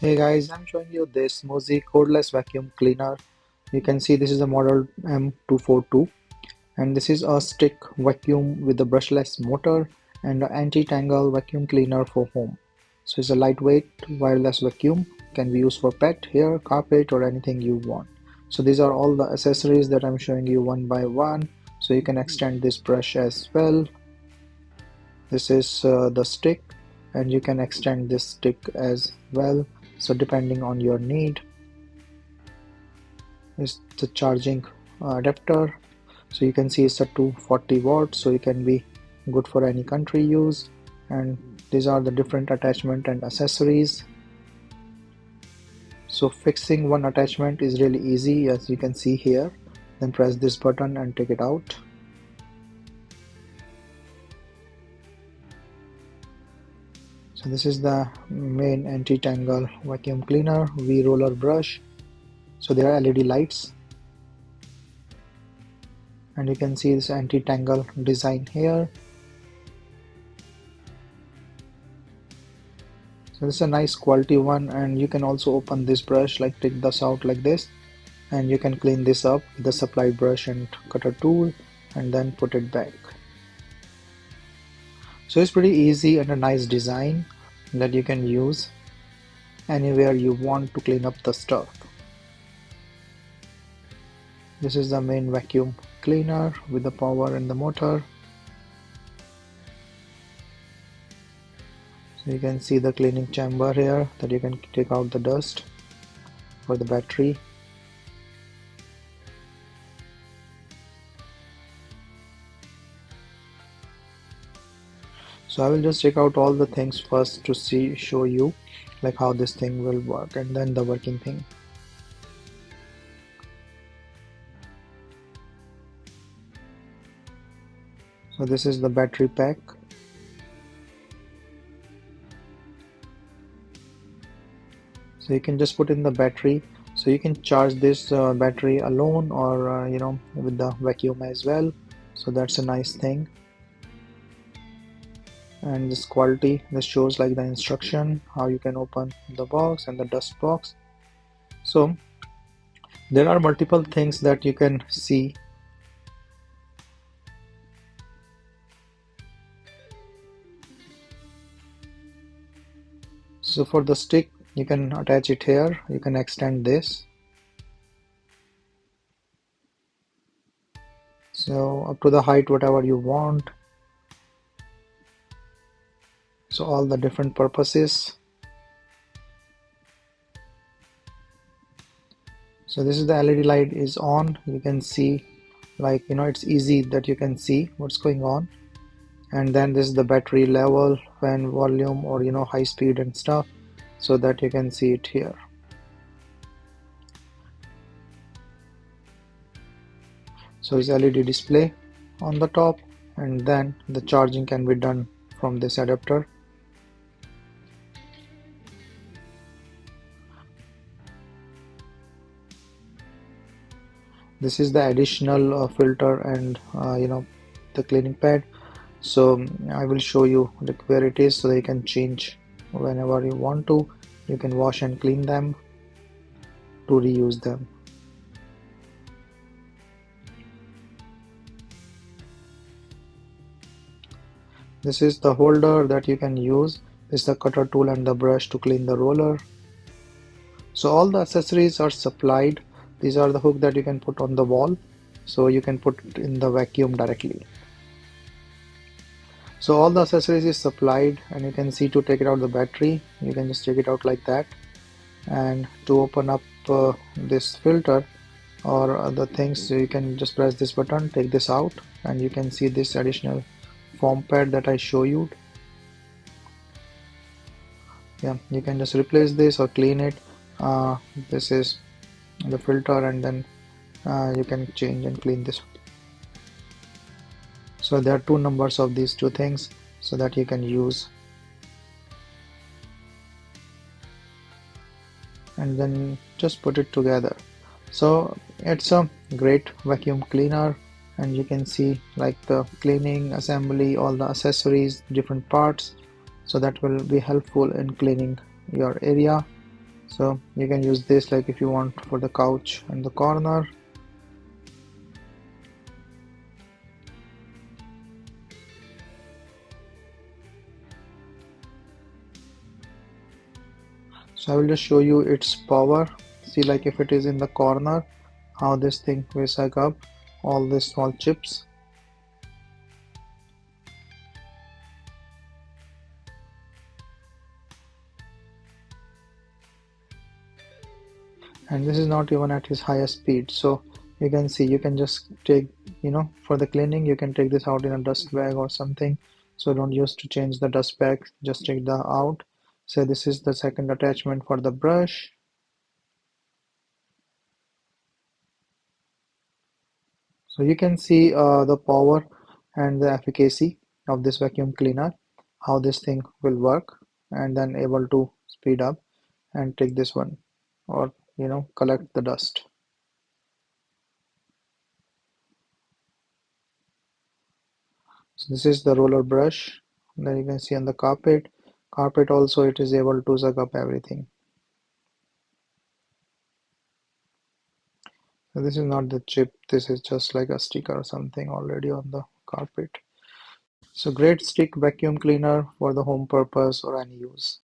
Hey guys, I'm showing you this Mozy cordless vacuum cleaner. You can see this is a model M242 and this is a stick vacuum with a brushless motor and an anti-tangle vacuum cleaner for home. So it's a lightweight wireless vacuum, can be used for pet, hair, carpet or anything you want. So these are all the accessories that I'm showing you one by one. So you can extend this brush as well. This is the stick and you can extend this stick as well, so depending on your need. Is the charging adapter, so you can see it's a 240 watts, so it can be good for any country use. And these are the different attachment and accessories. So fixing one attachment is really easy, as you can see here. Then press this button and take it out. So this is the main anti-tangle vacuum cleaner V-roller brush. So there are LED lights and you can see this anti-tangle design here. So this is a nice quality one, and you can also open this brush, like take this out like this, and you can clean this up with the supply brush and cutter tool and then put it back. So it's pretty easy and a nice design that you can use anywhere you want to clean up the stuff. This is the main vacuum cleaner with the power and the motor. So you can see the cleaning chamber here, that you can take out the dust for the battery. So I will just check out all the things first to show you like how this thing will work, and then the working thing. So this is the battery pack. So you can just put in the battery. So you can charge this battery alone or with the vacuum as well. So that's a nice thing. And this quality, this shows like the instruction how you can open the box and the dust box. So there are multiple things that you can see. So for the stick, you can attach it here, you can extend this. So up to the height whatever you want. So all the different purposes. So this is the LED light is on. You can see like it's easy that you can see what's going on. And then this is the battery level, fan volume, or high speed and stuff, so that you can see it here. So it's LED display on the top, and then the charging can be done from this adapter. This is the additional filter and the cleaning pad. So I will show you like where it is, so that you can change whenever you want to. You can wash and clean them to reuse them. This is the holder that you can use. This is the cutter tool and the brush to clean the roller. So all the accessories are supplied. These are the hook that you can put on the wall, so you can put it in the vacuum directly. So all the accessories is supplied, and you can see to take it out the battery, you can just take it out like that. And to open up this filter or other things, so you can just press this button, take this out, and you can see this additional foam pad that I show you. Yeah, you can just replace this or clean it. This is the filter, and then you can change and clean this. So there are two numbers of these two things, so that you can use. And then just put it together. So it's a great vacuum cleaner, and you can see like the cleaning assembly, all the accessories, different parts, so that will be helpful in cleaning your area. So you can use this like if you want for the couch in the corner. So I will just show you its power. See, like if it is in the corner, how this thing will suck up all these small chips. And this is not even at its highest speed. So you can see, you can just take, for the cleaning, you can take this out in a dust bag or something. So don't use to change the dust bag, just take the out. So this is the second attachment for the brush. So you can see the power and the efficacy of this vacuum cleaner, how this thing will work, and then able to speed up and take this one, or collect the dust. So this is the roller brush. Then you can see on the carpet. Carpet also it is able to suck up everything. So this is not the chip. This is just like a sticker or something already on the carpet. So great stick vacuum cleaner for the home purpose or any use.